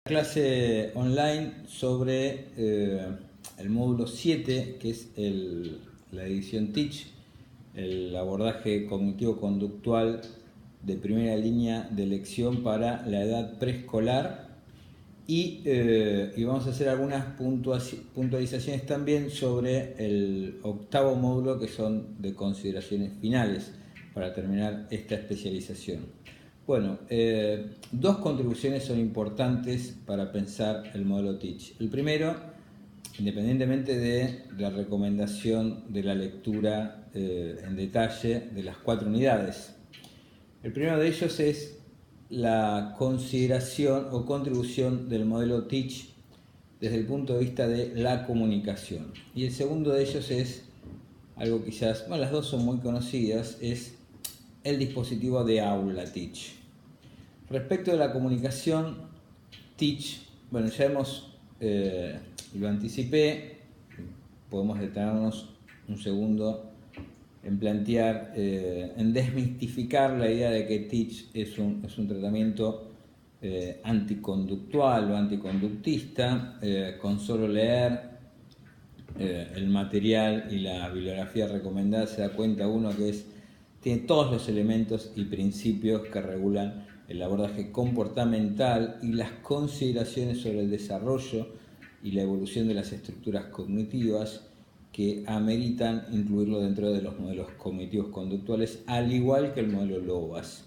Clase online sobre el módulo 7, que es la edición Teach, el abordaje cognitivo-conductual de primera línea de elección para la edad preescolar, y vamos a hacer algunas puntualizaciones también sobre el octavo módulo, que son de consideraciones finales para terminar esta especialización. Bueno, dos contribuciones son importantes para pensar el modelo Teach. El primero, independientemente de la recomendación de la lectura en detalle de las 4 unidades. El primero de ellos es la consideración o contribución del modelo Teach desde el punto de vista de la comunicación. Y el segundo de ellos es algo quizás, bueno, las dos son muy conocidas, es el dispositivo de aula Teach. Respecto de la comunicación, Teach, bueno, ya lo anticipé, podemos detenernos un segundo en plantear, en desmistificar la idea de que Teach es un tratamiento anticonductual o anticonductista. Con solo leer el material y la bibliografía recomendada se da cuenta uno que tiene todos los elementos y principios que regulan el abordaje comportamental y las consideraciones sobre el desarrollo y la evolución de las estructuras cognitivas que ameritan incluirlo dentro de los modelos cognitivos conductuales, al igual que el modelo Lowas.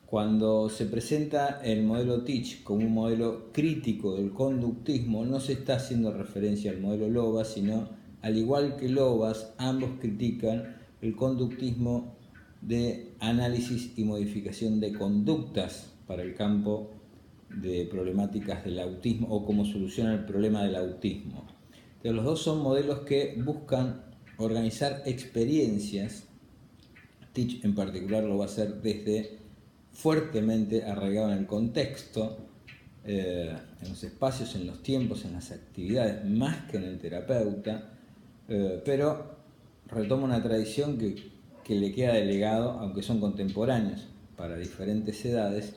Cuando se presenta el modelo Teach como un modelo crítico del conductismo, no se está haciendo referencia al modelo Lowas, sino, al igual que Lowas, ambos critican el conductismo de análisis y modificación de conductas para el campo de problemáticas del autismo o cómo solucionar el problema del autismo. Entonces, los dos son modelos que buscan organizar experiencias. Teach en particular lo va a hacer desde fuertemente arraigado en el contexto, en los espacios, en los tiempos, en las actividades, más que en el terapeuta, pero retoma una tradición que le queda de legado, aunque son contemporáneos para diferentes edades.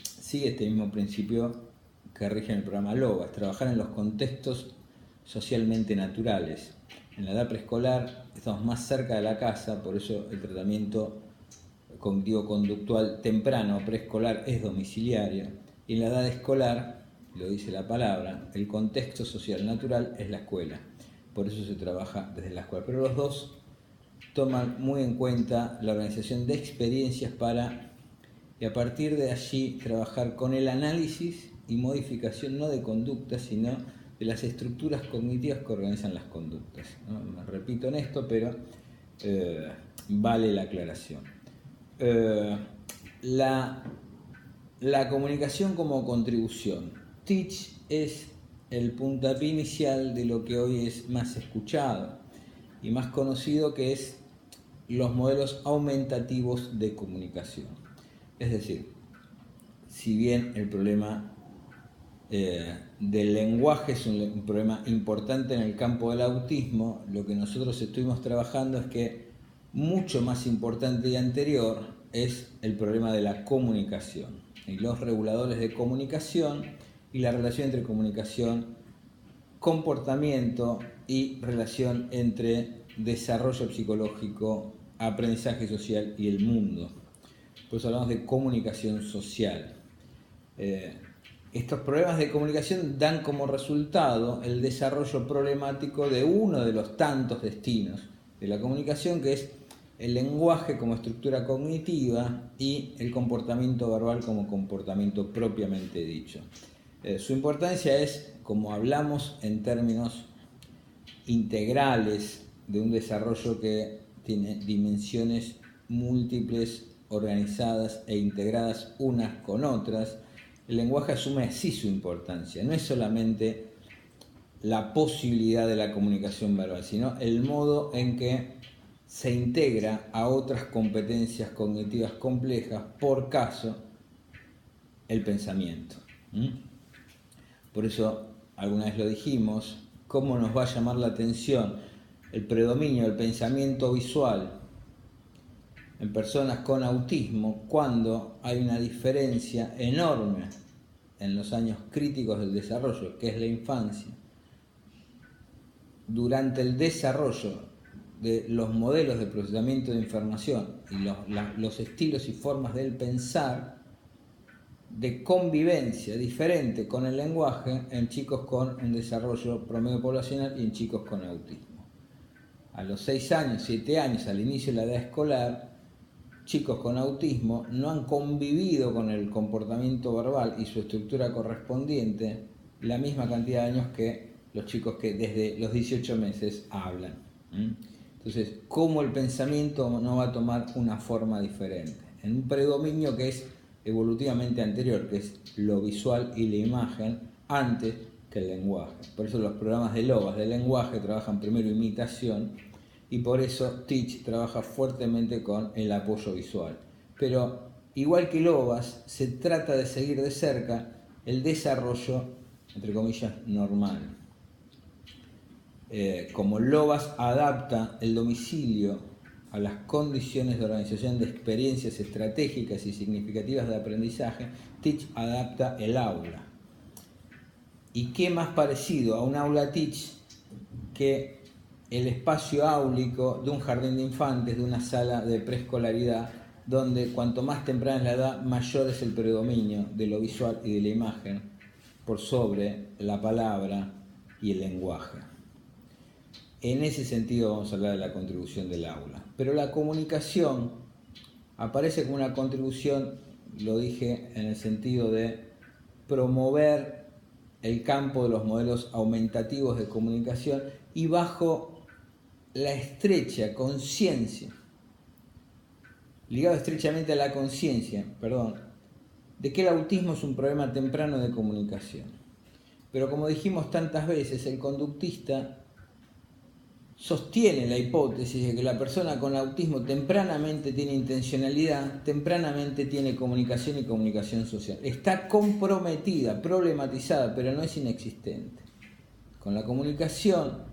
Sigue este mismo principio que rige en el programa Lowas: trabajar en los contextos socialmente naturales. En la edad preescolar estamos más cerca de la casa, por eso el tratamiento cognitivo-conductual temprano preescolar es domiciliario, y en la edad escolar, lo dice la palabra, el contexto social natural es la escuela, por eso se trabaja desde la escuela. Pero los dos toman muy en cuenta la organización de experiencias y a partir de allí trabajar con el análisis y modificación no de conductas, sino de las estructuras cognitivas que organizan las conductas, ¿no? Me repito en esto, pero vale la aclaración. La comunicación como contribución. Teach es el puntapié inicial de lo que hoy es más escuchado y más conocido, que es los modelos aumentativos de comunicación. Es decir, si bien el problema del lenguaje es un problema importante en el campo del autismo, lo que nosotros estuvimos trabajando es que mucho más importante y anterior es el problema de la comunicación y los reguladores de comunicación y la relación entre comunicación, comportamiento y relación entre desarrollo psicológico, aprendizaje social y el mundo. Por eso hablamos de comunicación social. Estos problemas de comunicación dan como resultado el desarrollo problemático de uno de los tantos destinos de la comunicación, que es el lenguaje como estructura cognitiva y el comportamiento verbal como comportamiento propiamente dicho. Su importancia es, como hablamos, en términos integrales de un desarrollo que tiene dimensiones múltiples, organizadas e integradas unas con otras. El lenguaje asume así su importancia, no es solamente la posibilidad de la comunicación verbal, sino el modo en que se integra a otras competencias cognitivas complejas, por caso, el pensamiento. Por eso, alguna vez lo dijimos, ¿cómo nos va a llamar la atención el predominio del pensamiento visual en personas con autismo cuando hay una diferencia enorme en los años críticos del desarrollo, que es la infancia, durante el desarrollo de los modelos de procesamiento de información y los estilos y formas del pensar, de convivencia diferente con el lenguaje en chicos con un desarrollo promedio poblacional y en chicos con autismo. A los 6 años, 7 años, al inicio de la edad escolar, chicos con autismo no han convivido con el comportamiento verbal y su estructura correspondiente la misma cantidad de años que los chicos que desde los 18 meses hablan. Entonces, ¿cómo el pensamiento no va a tomar una forma diferente? En un predominio que es evolutivamente anterior, que es lo visual y la imagen, antes que el lenguaje. Por eso los programas de LOAS de lenguaje trabajan primero imitación, y por eso Teach trabaja fuertemente con el apoyo visual. Pero igual que LOAS, se trata de seguir de cerca el desarrollo, entre comillas, normal. Como LOAS adapta el domicilio a las condiciones de organización de experiencias estratégicas y significativas de aprendizaje, Teach adapta el aula. ¿Y qué más parecido a un aula Teach que el espacio áulico de un jardín de infantes, de una sala de preescolaridad, donde cuanto más temprana es la edad, mayor es el predominio de lo visual y de la imagen por sobre la palabra y el lenguaje? En ese sentido vamos a hablar de la contribución del aula. Pero la comunicación aparece como una contribución, lo dije, en el sentido de promover el campo de los modelos aumentativos de comunicación y bajo la estrecha conciencia, ligado estrechamente a la conciencia, de que el autismo es un problema temprano de comunicación. Pero como dijimos tantas veces, el conductista sostiene la hipótesis de que la persona con autismo tempranamente tiene intencionalidad, tempranamente tiene comunicación y comunicación social. Está comprometida, problematizada, pero no es inexistente. Con la comunicación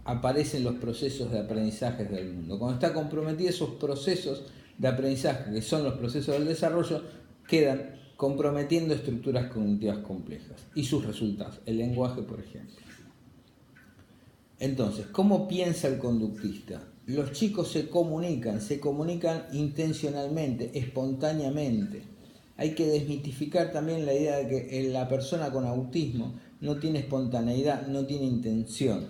aparecen los procesos de aprendizaje del mundo. Cuando está comprometida, esos procesos de aprendizaje, que son los procesos del desarrollo, quedan comprometiendo estructuras cognitivas complejas y sus resultados, el lenguaje, por ejemplo. Entonces, ¿cómo piensa el conductista? Los chicos se comunican intencionalmente, espontáneamente. Hay que desmitificar también la idea de que la persona con autismo no tiene espontaneidad, no tiene intención,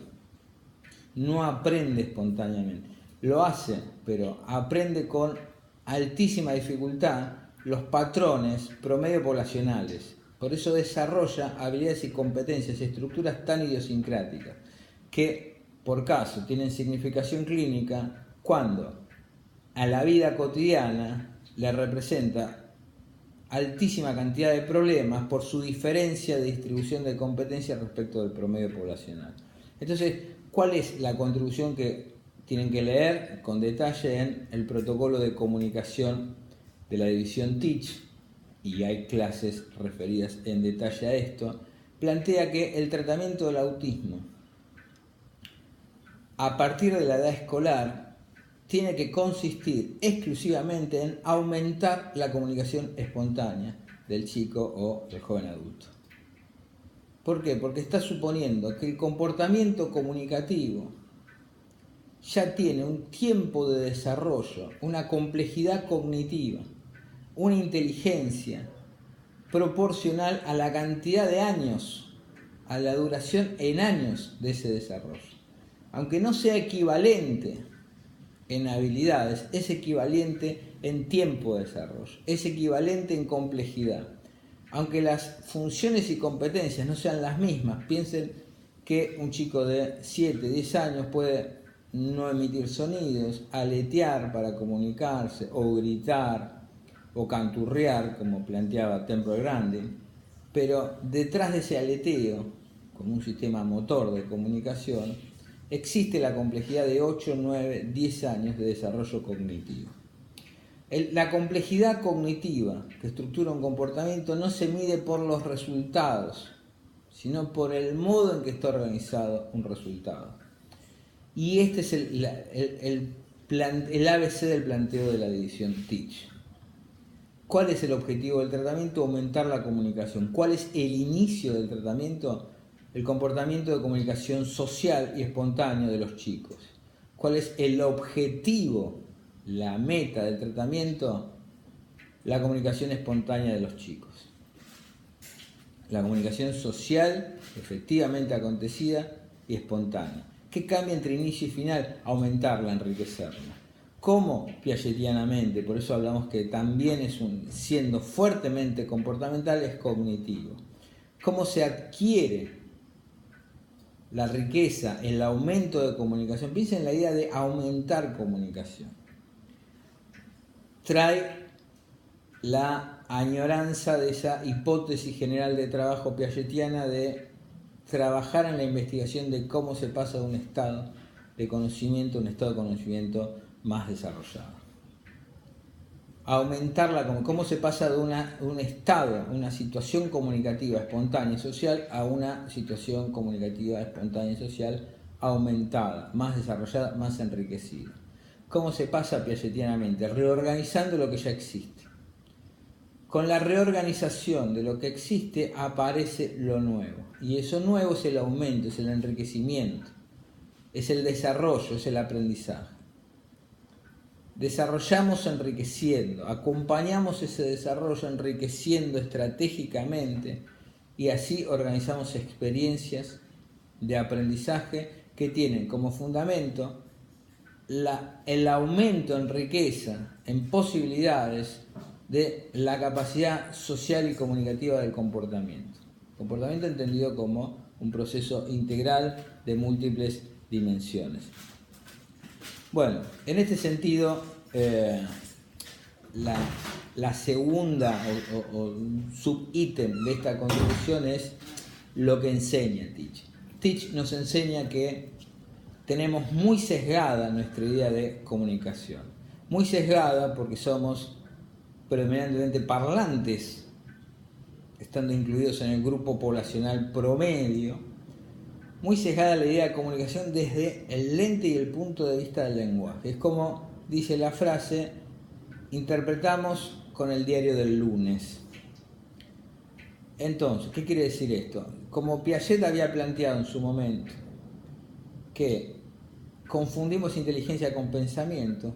no aprende espontáneamente. Lo hace, pero aprende con altísima dificultad los patrones promedio poblacionales. Por eso desarrolla habilidades y competencias y estructuras tan idiosincráticas que, por caso, tienen significación clínica cuando a la vida cotidiana le representa altísima cantidad de problemas por su diferencia de distribución de competencias respecto del promedio poblacional. Entonces, ¿cuál es la contribución que tienen que leer con detalle en el protocolo de comunicación de la división Teach? Y hay clases referidas en detalle a esto. Plantea que el tratamiento del autismo a partir de la edad escolar tiene que consistir exclusivamente en aumentar la comunicación espontánea del chico o del joven adulto. ¿Por qué? Porque está suponiendo que el comportamiento comunicativo ya tiene un tiempo de desarrollo, una complejidad cognitiva, una inteligencia proporcional a la cantidad de años, a la duración en años de ese desarrollo. Aunque no sea equivalente en habilidades, es equivalente en tiempo de desarrollo, es equivalente en complejidad. Aunque las funciones y competencias no sean las mismas, piensen que un chico de 7, 10 años puede no emitir sonidos, aletear para comunicarse, o gritar, o canturrear, como planteaba Temple Grandin, pero detrás de ese aleteo, como un sistema motor de comunicación, existe la complejidad de 8, 9, 10 años de desarrollo cognitivo. La complejidad cognitiva que estructura un comportamiento no se mide por los resultados, sino por el modo en que está organizado un resultado. Y este es el ABC del planteo de la división Teach. ¿Cuál es el objetivo del tratamiento? Aumentar la comunicación. ¿Cuál es el inicio del tratamiento? El comportamiento de comunicación social y espontáneo de los chicos. ¿Cuál es el objetivo, la meta del tratamiento? La comunicación espontánea de los chicos. La comunicación social, efectivamente acontecida y espontánea. ¿Qué cambia entre inicio y final? Aumentarla, enriquecerla. ¿Cómo? Piagetianamente, por eso hablamos que también siendo fuertemente comportamental, es cognitivo. ¿Cómo se adquiere la riqueza, el aumento de comunicación? Piensa en la idea de aumentar comunicación. Trae la añoranza de esa hipótesis general de trabajo piagetiana de trabajar en la investigación de cómo se pasa de un estado de conocimiento a un estado de conocimiento más desarrollado. Cómo se pasa de un estado, una situación comunicativa espontánea y social a una situación comunicativa espontánea y social aumentada, más desarrollada, más enriquecida. ¿Cómo se pasa piagetianamente? Reorganizando lo que ya existe. Con la reorganización de lo que existe aparece lo nuevo. Y eso nuevo es el aumento, es el enriquecimiento, es el desarrollo, es el aprendizaje. Desarrollamos enriqueciendo, acompañamos ese desarrollo enriqueciendo estratégicamente y así organizamos experiencias de aprendizaje que tienen como fundamento el aumento en riqueza, en posibilidades de la capacidad social y comunicativa del comportamiento. Comportamiento entendido como un proceso integral de múltiples dimensiones. Bueno, en este sentido, la segunda o subítem de esta contribución es lo que enseña Teach. Teach nos enseña que tenemos muy sesgada nuestra idea de comunicación. Muy sesgada porque somos predominantemente parlantes, estando incluidos en el grupo poblacional promedio. Muy sesgada la idea de comunicación desde el lente y el punto de vista del lenguaje. Es como dice la frase, interpretamos con el diario del lunes. Entonces, ¿qué quiere decir esto? Como Piaget había planteado en su momento que confundimos inteligencia con pensamiento,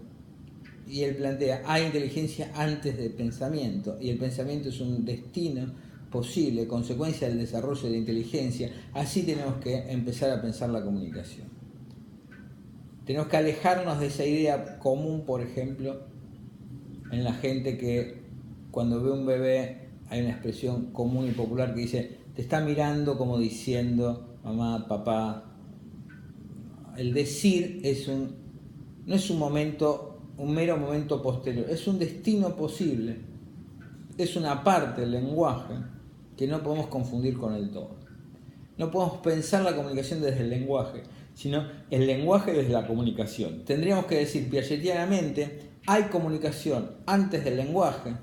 y él plantea, hay inteligencia antes del pensamiento, y el pensamiento es un destino posible, consecuencia del desarrollo de la inteligencia. Así tenemos que empezar a pensar la comunicación. Tenemos que alejarnos de esa idea común, por ejemplo, en la gente que cuando ve un bebé hay una expresión común y popular que dice, te está mirando como diciendo, mamá, papá. El decir no es un mero momento posterior, es un destino posible, es una parte del lenguaje que no podemos confundir con el todo. No podemos pensar la comunicación desde el lenguaje, sino el lenguaje desde la comunicación. Tendríamos que decir piagetianamente, hay comunicación antes del lenguaje,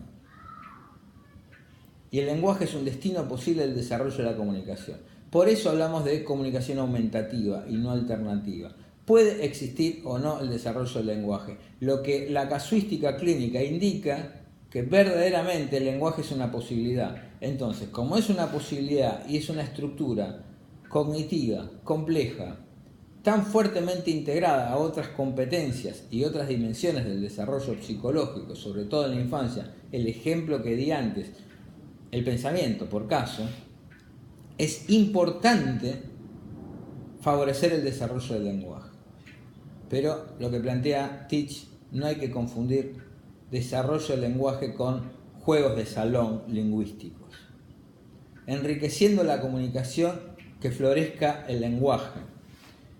y el lenguaje es un destino posible del desarrollo de la comunicación. Por eso hablamos de comunicación aumentativa y no alternativa. Puede existir o no el desarrollo del lenguaje. Lo que la casuística clínica indica que verdaderamente el lenguaje es una posibilidad. Entonces, como es una posibilidad y es una estructura cognitiva, compleja, tan fuertemente integrada a otras competencias y otras dimensiones del desarrollo psicológico, sobre todo en la infancia, el ejemplo que di antes, el pensamiento, por caso, es importante favorecer el desarrollo del lenguaje. Pero lo que plantea Teach, no hay que confundir desarrollo del lenguaje con juegos de salón lingüísticos. Enriqueciendo la comunicación, que florezca el lenguaje.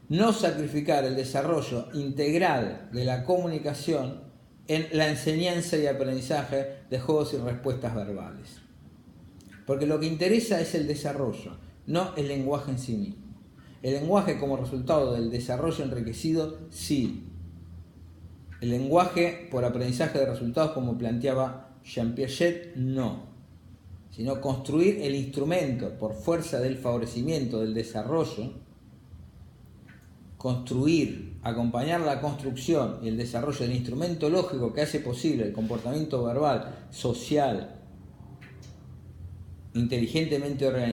No sacrificar el desarrollo integral de la comunicación en la enseñanza y aprendizaje de juegos y respuestas verbales. Porque lo que interesa es el desarrollo, no el lenguaje en sí mismo. El lenguaje como resultado del desarrollo enriquecido, sí. El lenguaje por aprendizaje de resultados, como planteaba Jean Piaget, no. Sino construir el instrumento por fuerza del favorecimiento del desarrollo construir, acompañar la construcción y el desarrollo del instrumento lógico que hace posible el comportamiento verbal, social, inteligentemente organizado,